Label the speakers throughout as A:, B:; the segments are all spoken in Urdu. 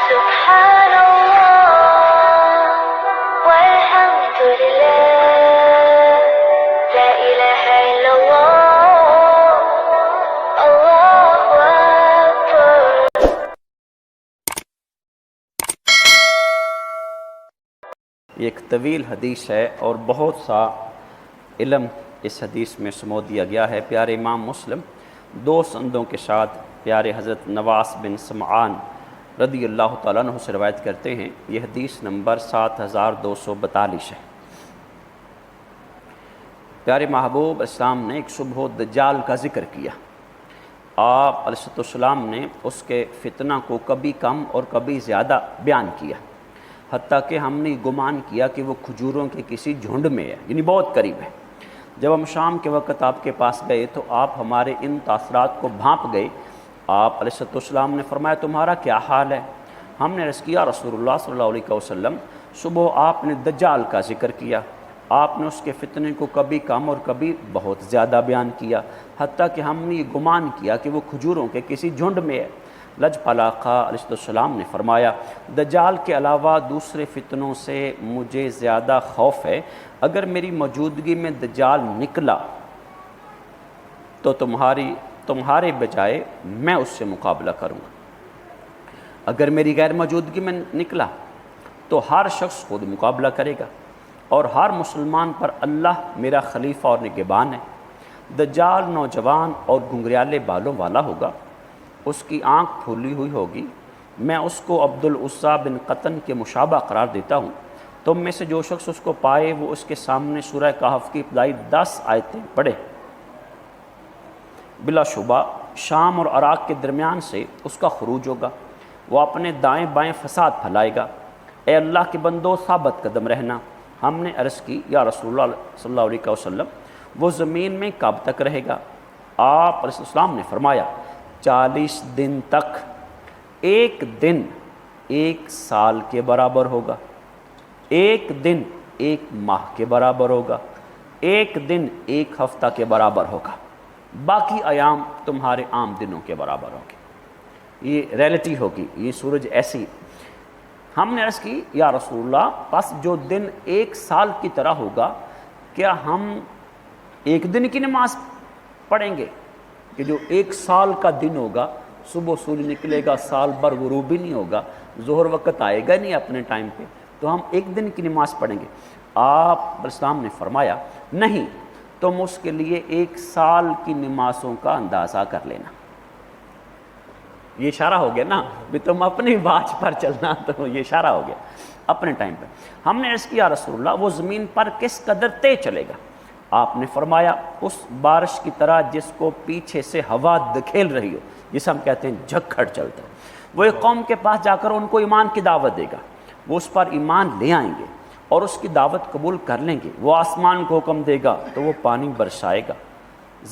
A: سبحان الله والحمد لله لا إله إلا الله الله أكبر.
B: یہ ایک طویل حدیث ہے اور بہت سا علم اس حدیث میں سمو دیا گیا ہے. پیارے امام مسلم دو سندوں کے ساتھ پیارے حضرت نواس بن سمعان رضی اللہ تعالیٰ عنہ سے روایت کرتے ہیں. یہ حدیث نمبر 7242 ہے. پیارے محبوب اسلام نے ایک صبح دجال کا ذکر کیا. آپ علیہ السلام نے اس کے فتنہ کو کبھی کم اور کبھی زیادہ بیان کیا، حتیٰ کہ ہم نے گمان کیا کہ وہ کھجوروں کے کسی جھنڈ میں ہے، یعنی بہت قریب ہے. جب ہم شام کے وقت آپ کے پاس گئے تو آپ ہمارے ان تاثرات کو بھانپ گئے. آپ علیہ السلام نے فرمایا تمہارا کیا حال ہے؟ ہم نے عرض کیا رسول اللہ صلی اللہ علیہ وسلم صبح آپ نے دجال کا ذکر کیا، آپ نے اس کے فتنے کو کبھی کم اور کبھی بہت زیادہ بیان کیا، حتیٰ کہ ہم نے یہ گمان کیا کہ وہ کھجوروں کے کسی جھنڈ میں ہے. لجپال آقا علیہ السلام نے فرمایا دجال کے علاوہ دوسرے فتنوں سے مجھے زیادہ خوف ہے. اگر میری موجودگی میں دجال نکلا تو تمہارے بجائے میں اس سے مقابلہ کروں گا. اگر میری غیر موجودگی میں نکلا تو ہر شخص خود مقابلہ کرے گا، اور ہر مسلمان پر اللہ میرا خلیفہ اور نگہبان ہے. دجال نوجوان اور گھنگریالے بالوں والا ہوگا، اس کی آنکھ پھولی ہوئی ہوگی. میں اس کو عبد العزیٰ بن قطن کے مشابہ قرار دیتا ہوں. تم میں سے جو شخص اس کو پائے وہ اس کے سامنے سورہ کہف کی ابتدائی 10 آیتیں پڑھے. بلا شبہ شام اور عراق کے درمیان سے اس کا خروج ہوگا، وہ اپنے دائیں بائیں فساد پھیلائے گا. اے اللہ کے بندو ثابت قدم رہنا. ہم نے عرض کی یا رسول اللہ صلی اللہ علیہ وسلم وہ زمین میں کب تک رہے گا؟ آپ علیہ السلام نے فرمایا 40 دن تک. ایک دن 1 سال کے برابر ہوگا، ایک دن 1 ماہ کے برابر ہوگا، ایک دن 1 ہفتہ کے برابر ہوگا، باقی ایام تمہارے عام دنوں کے برابر ہوگی. یہ ریئلٹی ہوگی، یہ سورج ایسی. ہم نے عرض کی یا رسول اللہ پس جو دن 1 سال کی طرح ہوگا کیا ہم ایک دن کی نماز پڑھیں گے؟ کہ جو 1 سال کا دن ہوگا، صبح سورج نکلے گا، سال بھر غروب بھی نہیں ہوگا، ظہر وقت آئے گا نہیں اپنے ٹائم پہ، تو ہم 1 دن کی نماز پڑھیں گے؟ آپ اسلام نے فرمایا نہیں، تم اس کے لیے 1 سال کی نمازوں کا اندازہ کر لینا. یہ اشارہ ہو گیا نا بھی تم اپنی واچ پر چلنا، تو یہ اشارہ ہو گیا اپنے ٹائم پہ. ہم نے عرض کیا رسول اللہ وہ زمین پر کس قدر تیز چلے گا؟ آپ نے فرمایا اس بارش کی طرح جس کو پیچھے سے ہوا دھکیل رہی ہو، جسے ہم کہتے ہیں جھکڑ چلتا ہے. وہ ایک قوم کے پاس جا کر ان کو ایمان کی دعوت دے گا، وہ اس پر ایمان لے آئیں گے اور اس کی دعوت قبول کر لیں گے. وہ آسمان کو حکم دے گا تو وہ پانی برسائے گا،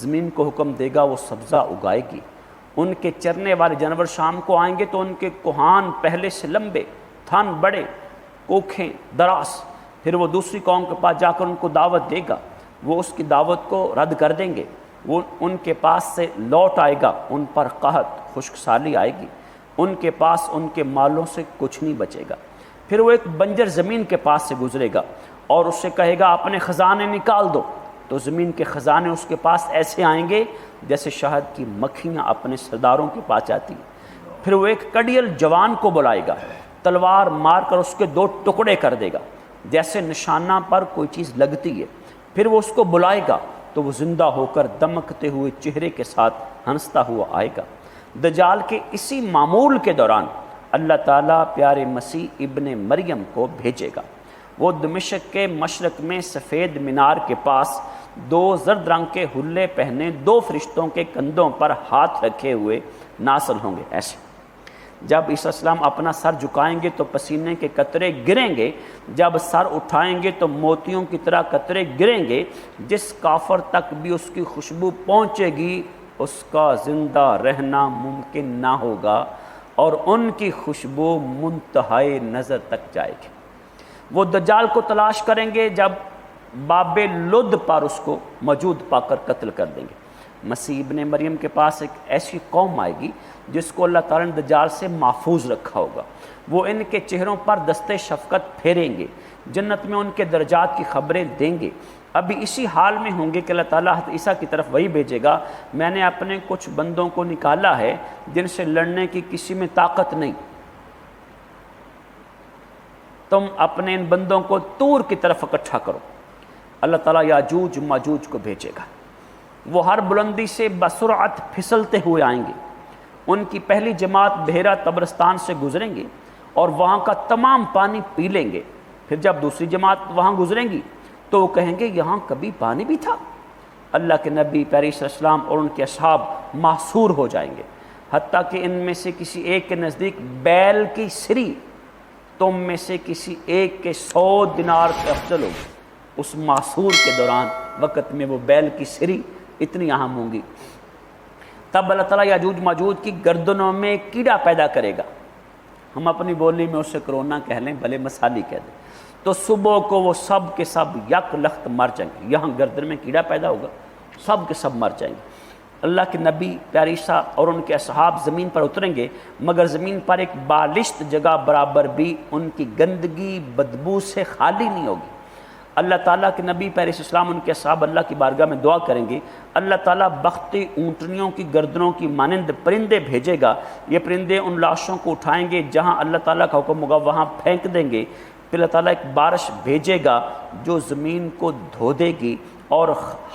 B: زمین کو حکم دے گا وہ سبزہ اگائے گی. ان کے چرنے والے جانور شام کو آئیں گے تو ان کے کوہان پہلے سے لمبے، تھن بڑے، کوکھیں دراز. پھر وہ دوسری قوم کے پاس جا کر ان کو دعوت دے گا، وہ اس کی دعوت کو رد کر دیں گے. وہ ان کے پاس سے لوٹ آئے گا، ان پر قحط خشک سالی آئے گی، ان کے پاس ان کے مالوں سے کچھ نہیں بچے گا. پھر وہ ایک بنجر زمین کے پاس سے گزرے گا اور اس سے کہے گا اپنے خزانے نکال دو، تو زمین کے خزانے اس کے پاس ایسے آئیں گے جیسے شہد کی مکھیاں اپنے سرداروں کے پاس آتی. پھر وہ ایک کڑیل جوان کو بلائے گا، تلوار مار کر اس کے 2 ٹکڑے کر دے گا جیسے نشانہ پر کوئی چیز لگتی ہے. پھر وہ اس کو بلائے گا تو وہ زندہ ہو کر دمکتے ہوئے چہرے کے ساتھ ہنستا ہوا آئے گا. دجال کے اسی معمول کے دوران اللہ تعالیٰ پیارے مسیح ابن مریم کو بھیجے گا. وہ دمشق کے مشرق میں سفید مینار کے پاس 2 زرد رنگ کے حلے پہنے 2 فرشتوں کے کندھوں پر ہاتھ رکھے ہوئے ناصل ہوں گے. ایسے جب عیسیٰ السلام اپنا سر جھکائیں گے تو پسینے کے قطرے گریں گے، جب سر اٹھائیں گے تو موتیوں کی طرح قطرے گریں گے. جس کافر تک بھی اس کی خوشبو پہنچے گی اس کا زندہ رہنا ممکن نہ ہوگا، اور ان کی خوشبو منتہائے نظر تک جائے گی. وہ دجال کو تلاش کریں گے، جب باب لد پر اس کو موجود پا کر قتل کر دیں گے. مسیح ابن مریم کے پاس ایک ایسی قوم آئے گی جس کو اللہ تعالیٰ نے دجال سے محفوظ رکھا ہوگا، وہ ان کے چہروں پر دستے شفقت پھیریں گے، جنت میں ان کے درجات کی خبریں دیں گے۔ ابھی اسی حال میں ہوں گے کہ اللہ تعالیٰ حضرت عیسیٰ کی طرف وہی بھیجے گا، میں نے اپنے کچھ بندوں کو نکالا ہے جن سے لڑنے کی کسی میں طاقت نہیں، تم اپنے ان بندوں کو طور کی طرف اکٹھا کرو۔ اللہ تعالیٰ یاجوج ماجوج کو بھیجے گا، وہ ہر بلندی سے بسرعت پھسلتے ہوئے آئیں گے، ان کی پہلی جماعت بحیرہ طبرستان سے گزریں گے اور وہاں کا تمام پانی پی لیں گے، پھر جب دوسری جماعت وہاں گزریں گی تو وہ کہیں گے یہاں کبھی پانی بھی تھا۔ اللہ کے نبی پیاری صلی اللہ علیہ وسلم اور ان کے اصحاب محصور ہو جائیں گے، حتیٰ کہ ان میں سے کسی ایک کے نزدیک بیل کی سری تم میں سے کسی ایک کے 100 دینار سے افضل ہوگی۔ اس محصور کے دوران وقت میں وہ بیل کی سری اتنی اہم ہوں گی۔ تب اللہ تعالیٰ یاجوج ماجوج کی گردنوں میں ایک کیڑا پیدا کرے گا، ہم اپنی بولی میں اسے کرونا کہہ لیں، بھلے مسالی کہہ دیں، تو صبح کو وہ سب کے سب یک لخت مر جائیں گے۔ یہاں گردن میں کیڑا پیدا ہوگا، سب کے سب مر جائیں گے۔ اللہ کے نبی پیاری سا اور ان کے اصحاب زمین پر اتریں گے، مگر زمین پر ایک بالشت جگہ برابر بھی ان کی گندگی بدبو سے خالی نہیں ہوگی۔ اللہ تعالیٰ کے نبی پیاری اسلام ان کے اصحاب اللہ کی بارگاہ میں دعا کریں گے، اللہ تعالیٰ بختی اونٹنیوں کی گردنوں کی مانند پرندے بھیجے گا، یہ پرندے ان لاشوں کو اٹھائیں گے جہاں اللہ تعالیٰ کا حکم ہوگا وہاں پھینک دیں گے، پھر اللہ تعالیٰ ایک بارش بھیجے گا جو زمین کو دھو دے گی، اور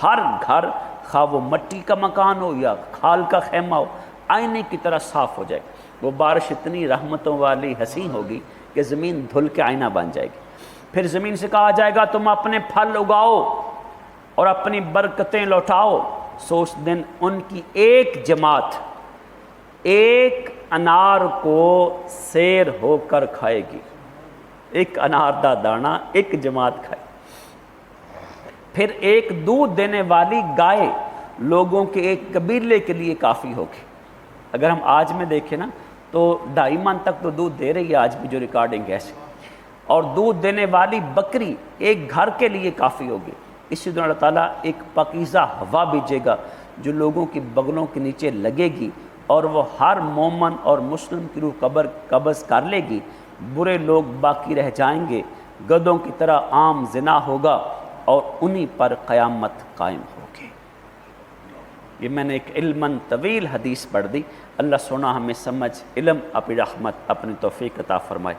B: ہر گھر خواہ وہ مٹی کا مکان ہو یا کھال کا خیمہ ہو آئینے کی طرح صاف ہو جائے گا۔ وہ بارش اتنی رحمتوں والی حسین ہوگی کہ زمین دھل کے آئینہ بن جائے گی۔ پھر زمین سے کہا جائے گا تم اپنے پھل اگاؤ اور اپنی برکتیں لوٹاؤ، سو اس دن ان کی ایک جماعت ایک انار کو سیر ہو کر کھائے گی، ایک انار دا دانہ ایک جماعت کھائے۔ پھر ایک دودھ دینے والی گائے لوگوں کے ایک قبیلے کے لیے کافی ہوگی۔ اگر ہم آج میں دیکھیں نا تو 2.5 من تک تو دودھ دے رہی ہے آج بھی جو ریکارڈنگ ہے ایسے، اور دودھ دینے والی بکری ایک گھر کے لیے کافی ہوگی۔ اسی طرح اللہ تعالیٰ ایک پاکیزہ ہوا بھیجے گا جو لوگوں کی بغلوں کے نیچے لگے گی، اور وہ ہر مومن اور مسلم کی روح قبض کر لے گی، برے لوگ باقی رہ جائیں گے، گدوں کی طرح عام زنا ہوگا اور انہی پر قیامت قائم ہوگی۔ یہ میں نے ایک علماً طویل حدیث پڑھ دی، اللہ سونا ہمیں سمجھ علم اپنی رحمت اپنی توفیق عطا فرمائے۔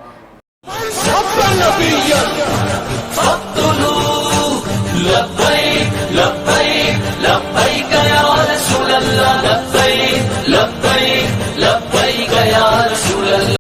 C: لبيك لبيك لبيك يا رسول الله لبيك